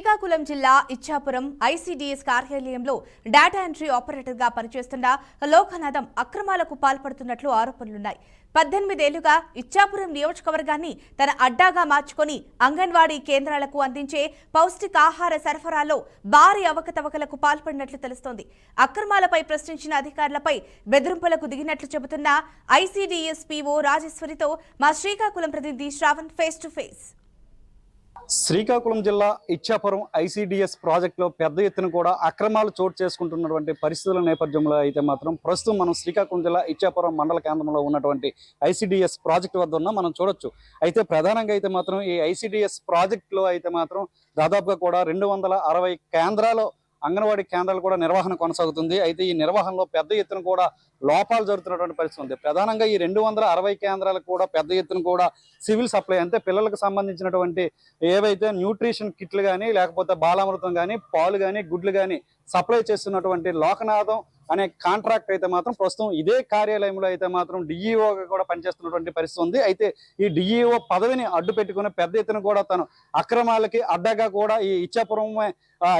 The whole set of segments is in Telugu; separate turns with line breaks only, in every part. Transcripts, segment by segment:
శ్రీకాకుళం జిల్లా ఇచ్చాపురం ఐసీడీఎస్ కార్యాలయంలో డేటా ఎంట్రీ ఆపరేటర్గా పనిచేస్తున్న లోకనాథం అక్రమాలకు పాల్పడుతున్నట్లు ఆరోపణలున్నాయి. 18 ఏళ్లుగా ఇచ్చాపురం నియోజకవర్గాన్ని తన అడ్డాగా మార్చుకొని అంగన్వాడీ కేంద్రాలకు అందించే పౌష్టికాహార సరఫరాలో భారీ అవకతవకలకు పాల్పడినట్లు తెలుస్తోంది. అక్రమాలపై ప్రశ్నించిన అధికారులపై బెదిరింపులకు దిగినట్లు చెబుతున్న ఐసీడీఎస్ పీఓ రాజేశ్వరితో మా శ్రీకాకుళం ప్రతినిధి Shravan face to face.
Srikakulam జిల్లా ఇచ్చాపురం ఐసీడీఎస్ ప్రాజెక్టులో పెద్ద ఎత్తున కూడా అక్రమాలు చోటు చేసుకుంటున్నటువంటి పరిస్థితుల నేపథ్యంలో అయితే మాత్రం ప్రస్తుతం మనం శ్రీకాకుళం జిల్లా ఇచ్చాపురం మండల కేంద్రంలో ఉన్నటువంటి ఐసీడీఎస్ ప్రాజెక్టు వద్ద ఉన్న మనం చూడొచ్చు. అయితే ప్రధానంగా అయితే మాత్రం ఈ ఐసీడీఎస్ ప్రాజెక్టులో అయితే మాత్రం దాదాపుగా కూడా 260 కేంద్రాలు అంగన్వాడీ కేంద్రాలు కూడా నిర్వహణ కొనసాగుతుంది. అయితే ఈ నిర్వహణలో పెద్ద ఎత్తున కూడా లోపాలు జరుగుతున్నటువంటి పరిస్థితి ఉంది. ప్రధానంగా ఈ 260 కేంద్రాలకు కూడా పెద్ద ఎత్తున కూడా సివిల్ సప్లై అంటే పిల్లలకు సంబంధించినటువంటి ఏవైతే న్యూట్రిషన్ కిట్లు కానీ లేకపోతే బాలామృతం కానీ పాలు కానీ గుడ్లు కానీ సప్లై చేస్తున్నటువంటి లోకనాథం అనే కాంట్రాక్ట్ అయితే మాత్రం ప్రస్తుతం ఇదే కార్యాలయంలో అయితే మాత్రం డిఈఓగా కూడా పనిచేస్తున్నటువంటి పరిస్థితి ఉంది. అయితే ఈ డిఈఓ పదవిని అడ్డు పెట్టుకుని పెద్ద ఎత్తున కూడా తను అక్రమాలకి అడ్డగా కూడా ఈ ఇచ్చాపురం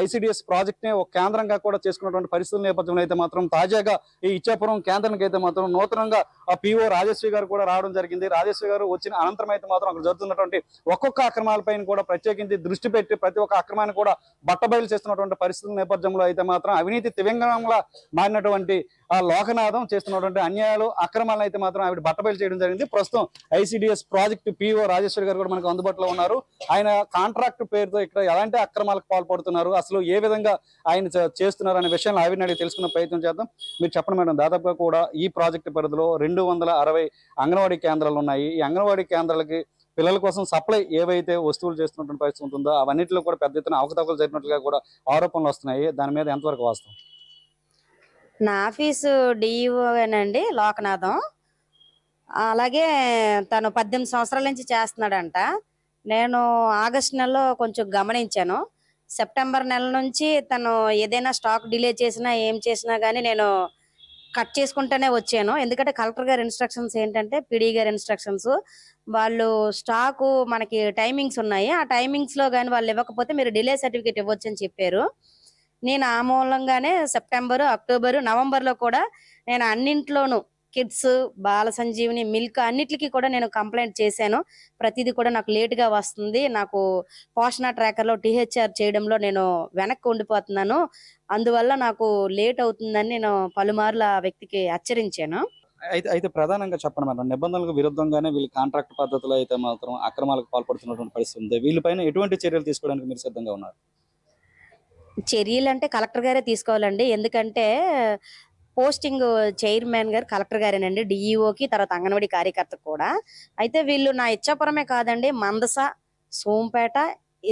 ఐసీడీఎస్ ప్రాజెక్ట్ ని ఒక కేంద్రంగా కూడా చేసుకున్నటువంటి పరిస్థితుల నేపథ్యంలో అయితే మాత్రం తాజాగా ఈ ఇచ్చాపురం కేంద్రానికి అయితే మాత్రం నూతనంగా పిఓ రాజేశ్వరి గారు కూడా రావడం జరిగింది. రాజేశ్వరి గారు వచ్చిన అనంతరం అయితే మాత్రం అక్కడ జరుగుతున్నటువంటి ఒక్కొక్క అక్రమాలపైన కూడా ప్రత్యేకించి దృష్టి పెట్టి ప్రతి ఒక్క అక్రమాన్ని కూడా బట్టబయలు చేస్తున్నటువంటి పరిస్థితుల నేపథ్యంలో అయితే మాత్రం అవినీతి తిమింగళంలా మారినటువంటి ఆ లోకనాథం చేస్తున్నటువంటి అన్యాయాలు అక్రమాలను అయితే మాత్రం ఆవిడ బట్టబయలు చేయడం జరిగింది. ప్రస్తుతం ఐసీడీఎస్ ప్రాజెక్టు పిఓ రాజేశ్వరి గారు కూడా మనకు అందుబాటులో ఉన్నారు. ఆయన కాంట్రాక్ట్ పేరుతో ఇక్కడ ఎలాంటి అక్రమాలకు పాల్పడుతున్నారు, అసలు ఏ విధంగా ఆయన చేస్తున్నారు అనే విషయాన్ని ఆవిడని అడిగి తెలుసుకునే ప్రయత్నం చేద్దాం. మీరు చెప్పండి మేడం, దాదాపుగా కూడా ఈ ప్రాజెక్టు పరిధిలో 260 అంగన్వాడీ కేంద్రాలు ఉన్నాయి. ఈ అంగన్వాడీ కేంద్రాలకి పిల్లల కోసం సప్లై ఏవైతే వస్తువులు చేస్తున్నటువంటి పరిస్థితి ఉంటుందో అవన్నింటిలో కూడా పెద్ద ఎత్తున అవకతవకలు జరిగినట్లుగా కూడా ఆరోపణలు వస్తున్నాయి. దాని మీద ఎంతవరకు వాస్తవం?
నా ఆఫీసు డిఈఓనండి లోకనాథం. అలాగే తను 18 సంవత్సరాల నుంచి చేస్తున్నాడంట. నేను ఆగస్టు నెలలో కొంచెం గమనించాను. సెప్టెంబర్ నెల నుంచి తను ఏదైనా స్టాక్ డిలే చేసినా ఏం చేసినా కానీ నేను కట్ చేసుకుంటూనే వచ్చాను. ఎందుకంటే కలెక్టర్ గారి ఇన్స్ట్రక్షన్స్ ఏంటంటే పిడి గారి ఇన్స్ట్రక్షన్స్ వాళ్ళు స్టాకు మనకి టైమింగ్స్ ఉన్నాయి. ఆ టైమింగ్స్ లో కానీ వాళ్ళు ఇవ్వకపోతే మీరు డిలే సర్టిఫికేట్ ఇవ్వచ్చు అని చెప్పారు. నేను ఆ మూలంగానే సెప్టెంబర్, అక్టోబర్, నవంబర్ లో కూడా నేను అన్నింట్లోనూ కిడ్స్, బాల సంజీవిని, మిల్క్ అన్నిటికీ కూడా నేను కంప్లైంట్ చేశాను. ప్రతిదీ కూడా నాకు లేట్ గా వస్తుంది. నాకు పోషణ ట్రాకర్ లో టీహెచ్ఆర్ చేయడంలో నేను వెనక్కి ఉండిపోతున్నాను. అందువల్ల నాకు లేట్ అవుతుందని నేను పలుమార్లు ఆ వ్యక్తికి హెచ్చరించాను.
అయితే ప్రధానంగా చెప్పండి మేడం, నిబంధనలకు విరుద్ధంగానే వీళ్ళు కాంట్రాక్ట్ పద్ధతిలో అయితే మాత్రం అక్రమాలకు పాల్పడుతున్నటువంటి పరిస్థితి ఉంది. వీళ్ళపైన ఎటువంటి చర్యలు తీసుకోవడానికి మీరు సిద్ధంగా ఉన్నారు?
చర్యలు అంటే కలెక్టర్ గారే తీసుకోవాలండి. ఎందుకంటే పోస్టింగ్ చైర్మన్ గారు కలెక్టర్ గారేనండి, డిఈఓకి, తర్వాత అంగన్వాడీ కార్యకర్త కూడా. అయితే వీళ్ళు నా ఇచ్చాపురమే కాదండి, మందస, సోంపేట,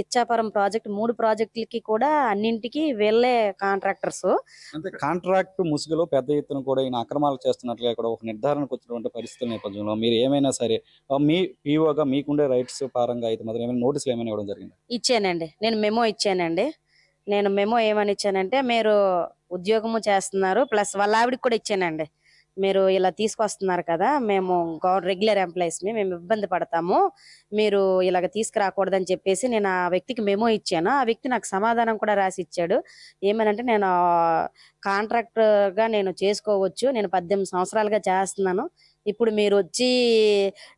ఇచ్చాపురం ప్రాజెక్ట్ 3 ప్రాజెక్టులకి కూడా అన్నింటికి వీళ్ళే కాంట్రాక్టర్స్.
అంటే కాంట్రాక్ట్ ముసుగులో పెద్ద ఎత్తున కూడా ఈయన అక్రమాలు చేస్తున్నట్లుగా కూడా ఒక నిర్ధారణకు వచ్చినటువంటి పరిస్థితుల నేపథ్యంలో మీరు ఏమైనా సరే మీ పిఓగా మీకుండే రైట్స్ పరంగా అయితే మాత్రం ఏమైనా నోటీసులు ఏమైనా ఇవ్వడం జరిగింది?
ఇచ్చానండి, నేను మెమో ఇచ్చానండి. నేను మెమో ఏమని ఇచ్చానంటే, మీరు ఉద్యోగము చేస్తున్నారు ప్లస్ వాళ్ళ ఆవిడకి కూడా ఇచ్చానండి. మీరు ఇలా తీసుకొస్తున్నారు కదా, మేము రెగ్యులర్ ఎంప్లాయీస్ మేము ఇబ్బంది పడతాము, మీరు ఇలాగ తీసుకురాకూడదని చెప్పేసి నేను ఆ వ్యక్తికి మెమో ఇచ్చాను. ఆ వ్యక్తి నాకు సమాధానం కూడా రాసి ఇచ్చాడు. ఏమనంటే, నేను కాంట్రాక్టర్గా నేను చేసుకోవచ్చు, నేను 18 సంవత్సరాలుగా చేస్తున్నాను, ఇప్పుడు మీరు వచ్చి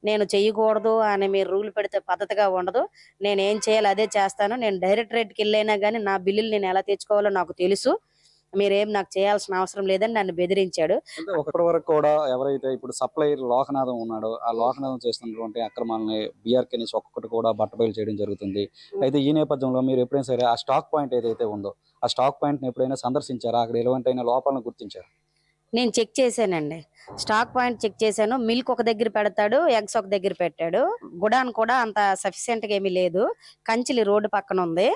నేను చెయ్యకూడదు అని మీరు రూల్ పెడితే పద్ధతిగా ఉండదు, నేను ఏం చేయాలి అదే చేస్తాను, నేను డైరెక్టరేట్కి వెళ్ళైనా కానీ నా బిల్లులు నేను ఎలా తెచ్చుకోవాలో నాకు తెలుసు, మీరేం నాకు చేయాల్సిన అవసరం లేదని నన్ను బెదిరించాడు.
ఒకటి వరకు కూడా ఎవరైతే ఇప్పుడు సప్లైర్ లోకనాథం ఉన్నాడో ఆ లోకనాథం చేస్తున్నటువంటి అక్రమాలని బీఆర్కే నుంచి ఒక్కొక్కటి కూడా బట్టబయలు చేయడం జరుగుతుంది. అయితే ఈ నేపథ్యంలో మీరు ఎప్పుడైనా సరే ఆ స్టాక్ పాయింట్ ఏదైతే ఉందో ఆ స్టాక్ పాయింట్ ని ఎప్పుడైనా సందర్శించారా? అక్కడ ఎలాంటి లోపాలను గుర్తించారు?
నేను చెక్ చేశానండి, స్టాక్ పాయింట్ చెక్ చేశాను. మిల్క్ ఒక దగ్గర పెడతాడు, ఎగ్స్ ఒక దగ్గర పెట్టాడు. గుడాన్ కూడా అంత సఫిషియెంట్ గా ఏమీ లేదు, కంచిలి రోడ్డు పక్కన ఉంది.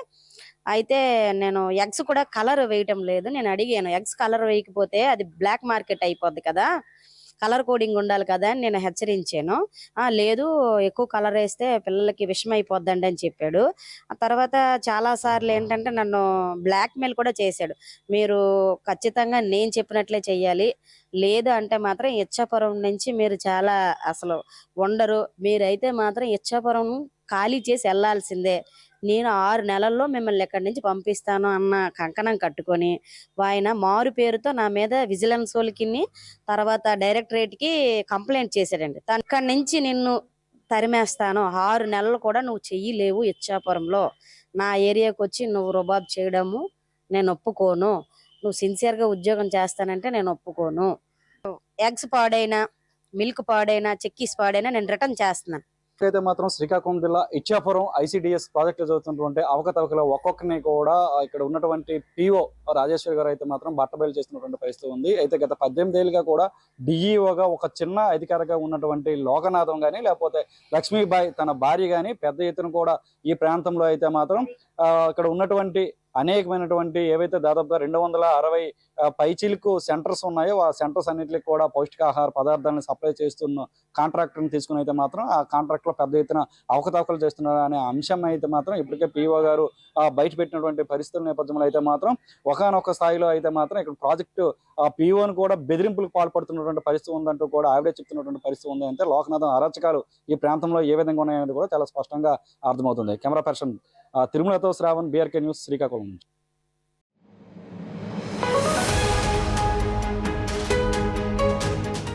అయితే నేను ఎగ్స్ కూడా కలర్ వేయటం లేదు. నేను అడిగాను, ఎగ్స్ కలర్ వేయకపోతే అది బ్లాక్ మార్కెట్ అయిపోద్ది కదా, కలర్ కోడింగ్ ఉండాలి కదా అని నేను హెచ్చరించాను. లేదు, ఎక్కువ కలర్ వేస్తే పిల్లలకి విషం అయిపోద్దండి అని చెప్పాడు. ఆ తర్వాత చాలా సార్లు ఏంటంటే నన్ను బ్లాక్ మెయిల్ కూడా చేశాడు. మీరు ఖచ్చితంగా నేను చెప్పినట్లే చెయ్యాలి, లేదు అంటే మాత్రం ఇచ్చాపురం నుంచి మీరు చాలా అసలు ఉండరు, మీరైతే మాత్రం ఇచ్చాపురం ఖాళీ చేసి వెళ్లాల్సిందే. నేను 6 నెలల్లో మిమ్మల్ని ఇక్కడి నుంచి పంపిస్తాను అన్న కంకణం కట్టుకొని ఆయన మారు పేరుతో నా మీద విజిలెన్స్ వాళ్ళకి తర్వాత డైరెక్టరేట్ కి కంప్లైంట్ చేశాడండి. అక్కడి నుంచి నిన్ను తరిమేస్తాను, 6 నెలలు కూడా నువ్వు చెయ్యలేవు ఇచ్చాపురంలో, నా ఏరియాకి వచ్చి నువ్వు రుబాబ్ చేయడము నేను ఒప్పుకోను, నువ్వు సిన్సియర్ గా ఉద్యోగం చేస్తానంటే నేను ఒప్పుకోను, ఎగ్స్ పాడైనా మిల్క్ పాడైనా చెక్కీస్ పాడైనా నేను రిటర్న్ చేస్తున్నాను.
అయితే మాత్రం శ్రీకాకుళం జిల్లా ఇచ్చాపురం ఐసిడిఎస్ ప్రాజెక్టులో జరుగుతున్నటువంటి అవకతవకలో ఒక్కొక్కరిని కూడా ఇక్కడ ఉన్నటువంటి పిఓ రాజేశ్వరి గారు అయితే మాత్రం బట్టబయలు చేస్తున్నటువంటి పరిస్థితి ఉంది. అయితే గత 18 ఏళ్ళుగా కూడా డిఈఓగా ఒక చిన్న అధికారిగా ఉన్నటువంటి లోకనాథం కానీ లేకపోతే లక్ష్మీబాయి తన భార్య కానీ పెద్ద ఎత్తున కూడా ఈ ప్రాంతంలో అయితే మాత్రం ఇక్కడ ఉన్నటువంటి అనేకమైనటువంటి ఏవైతే దాదాపుగా 260 పైచిలకు సెంటర్స్ ఉన్నాయో ఆ సెంటర్స్ అన్నింటికి కూడా పౌష్టికాహార పదార్థాలను సప్లై చేస్తున్న కాంట్రాక్టర్ని తీసుకుని అయితే మాత్రం ఆ కాంట్రాక్ట్ లో పెద్ద ఎత్తున అవకతవకలు చేస్తున్నారు అనే అంశం అయితే మాత్రం ఇప్పటికే పిఓ గారు బయట పెట్టినటువంటి పరిస్థితుల నేపథ్యంలో అయితే మాత్రం ఒకానొక స్థాయిలో అయితే మాత్రం ఇక్కడ ప్రాజెక్టు పిఓను కూడా బెదిరింపులకు పాల్పడుతున్నటువంటి పరిస్థితి ఉందంటూ కూడా ఆవిడే చెప్తున్నటువంటి పరిస్థితి ఉంది. అంటే లోకనాథం అరాచకాలు ఈ ప్రాంతంలో ఏ విధంగా ఉన్నాయనేది కూడా చాలా స్పష్టంగా అర్థమవుతుంది. కెమెరా పర్సన్ తిరుమలతో శ్రావణ్, బీఆర్కే న్యూస్, శ్రీకాకుళం నుంచి.